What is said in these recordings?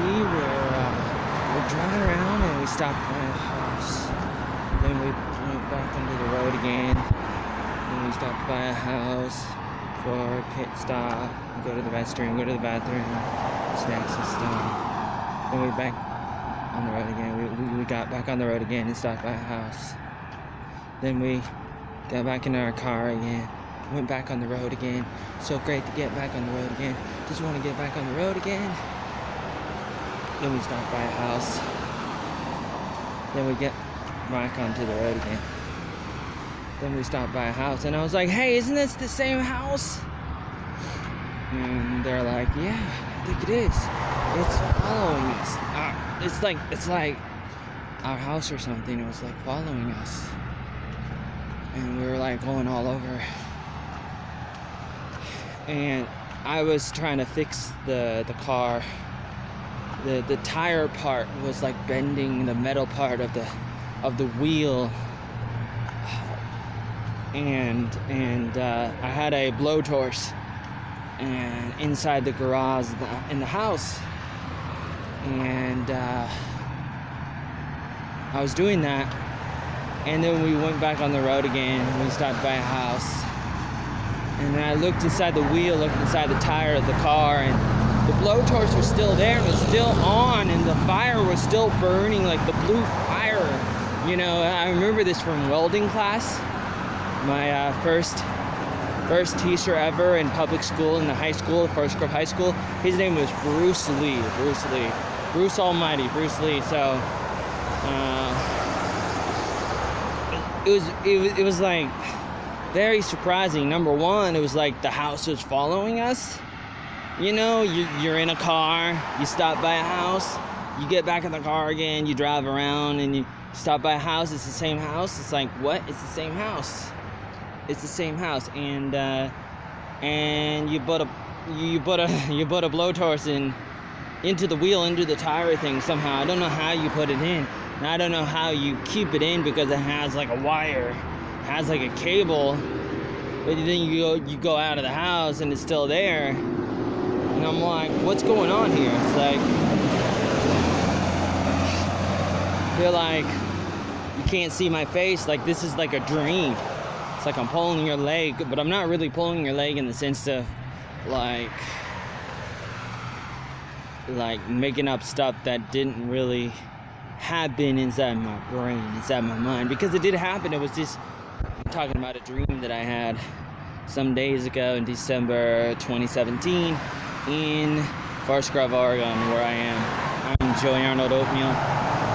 we're driving around and we stopped by a house. Then we went back onto the road again. Then we stopped by a house for a pit stop. Go to the restroom, go to the bathroom, snacks and stuff. Then we back on the road again. We got back on the road again and stopped by a house. Then we got back in our car again. Went back on the road again. So great to get back on the road again. Just want to get back on the road again. Then we stopped by a house. Then we get back onto the road again. Then we stopped by a house and I was like, hey, isn't this the same house? And they're like, yeah, I think it is. It's following us. It's like our house or something. It was like following us. And we were like going all over. And I was trying to fix the car. The tire part was like bending the metal part of the wheel. And I had a blowtorch and inside the garage in the house. And I was doing that. And then we went back on the road again and we stopped by a house. And then I looked inside the wheel, looked inside the tire of the car, and the blowtorch was still there, it was still on, and the fire was still burning, like the blue fire. You know, I remember this from welding class. My first teacher ever in public school, in the high school, First Grove High School. His name was Bruce Lee. Bruce Almighty, Bruce Lee. So it was like very surprising. Number one, it was like the house was following us. You know, you're in a car, you stop by a house, you get back in the car again, you drive around and you stop by a house, it's the same house. It's like, what? It's the same house. It's the same house. And you put a blowtorch into the wheel, into the tire thing somehow. I don't know how you put it in. And I don't know how you keep it in because it has like a wire, it has like a cable. But then you go out of the house and it's still there. And I'm like, what's going on here? It's like, I feel like you can't see my face. Like this is like a dream. It's like I'm pulling your leg, but I'm not really pulling your leg in the sense of like making up stuff that didn't really happen inside my brain, inside my mind. Because it did happen. It was just talking about a dream that I had some days ago in December 2017 in Forest Grove, Oregon, where I am. I'm enjoying Arnold Oatmeal.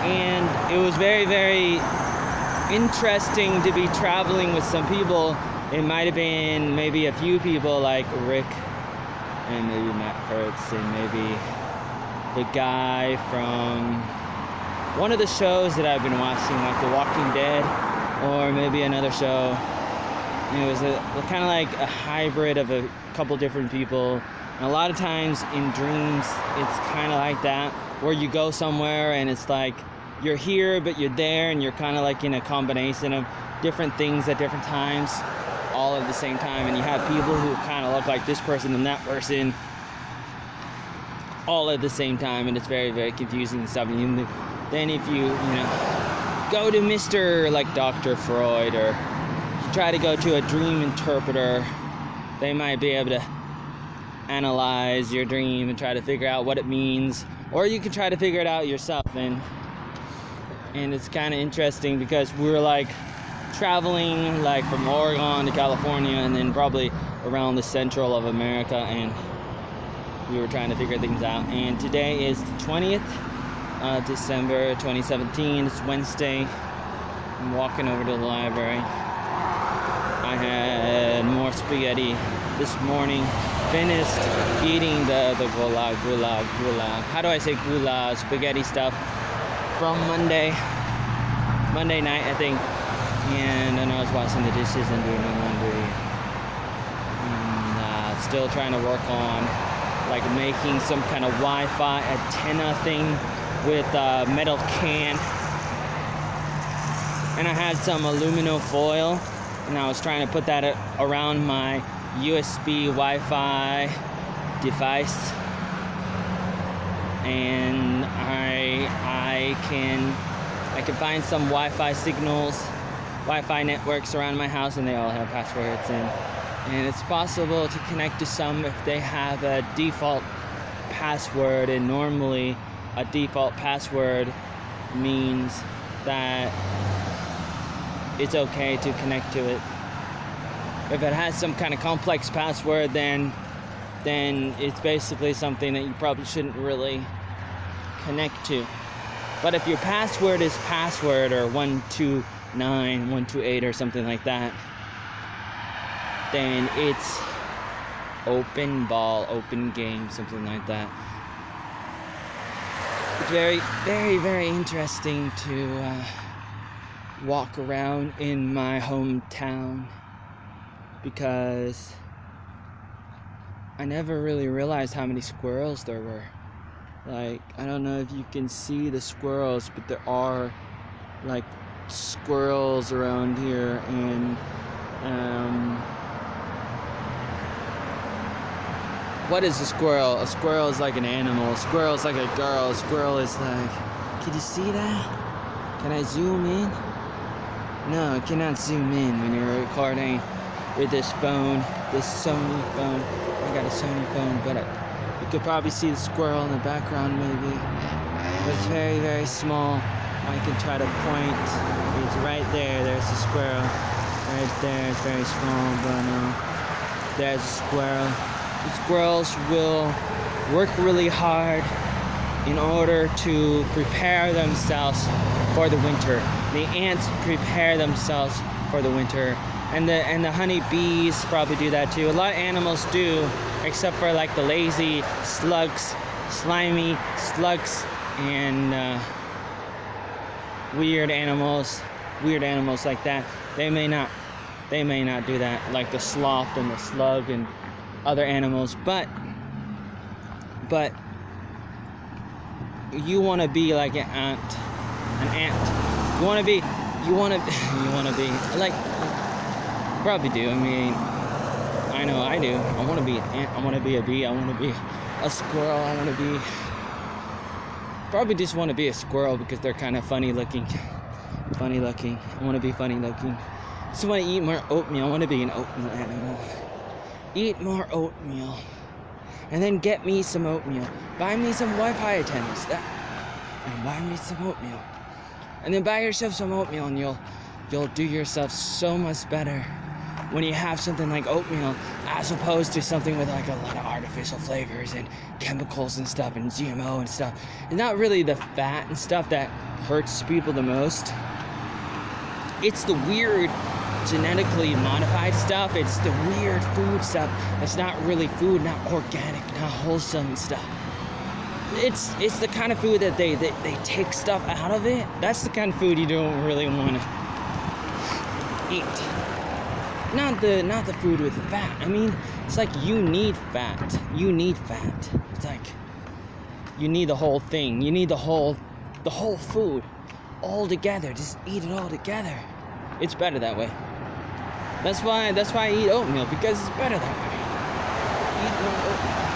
And it was very, very interesting to be traveling with some people. It might have been maybe a few people like Rick and maybe Matt Kurtz and maybe the guy from one of the shows that I've been watching, like The Walking Dead, or maybe another show. And it was kind of like a hybrid of a couple different people. And a lot of times in dreams, it's kind of like that, where you go somewhere and it's like you're here, but you're there, and you're kind of like in a combination of different things at different times, all at the same time. And you have people who kind of look like this person and that person, all at the same time, and it's very, very confusing and stuff. And then if you go to Mr. like Dr. Freud, or you try to go to a dream interpreter, they might be able to analyze your dream and try to figure out what it means, or you can try to figure it out yourself. And it's kind of interesting because we were like traveling like from Oregon to California and then probably around the central of America, and we were trying to figure things out. And today is the 20th December 2017. It's Wednesday. I'm walking over to the library. I had more spaghetti this morning. Finished eating the goulash. How do I say goulash? Spaghetti stuff from Monday night, I think. And then I was washing the dishes and doing my laundry. And still trying to work on like making some kind of Wi-Fi antenna thing with a metal can. And I had some aluminum foil, and I was trying to put that around my USB Wi-Fi device. and I can find some Wi-Fi signals, Wi-Fi networks around my house, and they all have passwords, and it's possible to connect to some if they have a default password, and normally a default password means that it's okay to connect to it. If it has some kind of complex password, then it's basically something that you probably shouldn't really connect to. But if your password is password or 129, 128 or something like that, then it's open ball, open game, something like that. It's very, very, very interesting to walk around in my hometown, because I never really realized how many squirrels there were. Like, I don't know if you can see the squirrels, but there are like squirrels around here, and what is a squirrel? A squirrel is like an animal. A squirrel is like a girl. A squirrel is like, can you see that? Can I zoom in? No, I cannot zoom in when you're recording with this phone, this Sony phone. I got a Sony phone, but you could probably see the squirrel in the background maybe. But it's very, very small. I can try to point. It's right there. There's a squirrel. Right there. It's very small, but there's a squirrel. The squirrels will work really hard in order to prepare themselves for the winter. The ants prepare themselves for the winter. And the honeybees probably do that too. A lot of animals do, except for like the lazy slugs, slimy slugs, and weird animals like that. They may not do that, like the sloth and the slug and other animals. But you want to be like an ant. You want to be like. Probably do. I mean, I know I do. I want to be an ant. I want to be a bee. I want to be a squirrel. I want to be. Probably just want to be a squirrel because they're kind of funny looking. Funny looking. I want to be funny looking. Just want to eat more oatmeal. I want to be an oatmeal animal. Eat more oatmeal, and then get me some oatmeal. Buy me some Wi-Fi antennas. And buy me some oatmeal, and then buy yourself some oatmeal, and you'll do yourself so much better when you have something like oatmeal, as opposed to something with like a lot of artificial flavors and chemicals and stuff and GMO and stuff. It's not really the fat and stuff that hurts people the most. It's the weird genetically modified stuff. It's the weird food stuff that's not really food, not organic, not wholesome stuff. It's the kind of food that they take stuff out of it. That's the kind of food you don't really want to eat. Not the food with fat. I mean, it's like you need fat. You need fat. It's like you need the whole thing. You need the whole food all together. Just eat it all together. It's better that way. That's why I eat oatmeal, because it's better that way. Eat more oatmeal.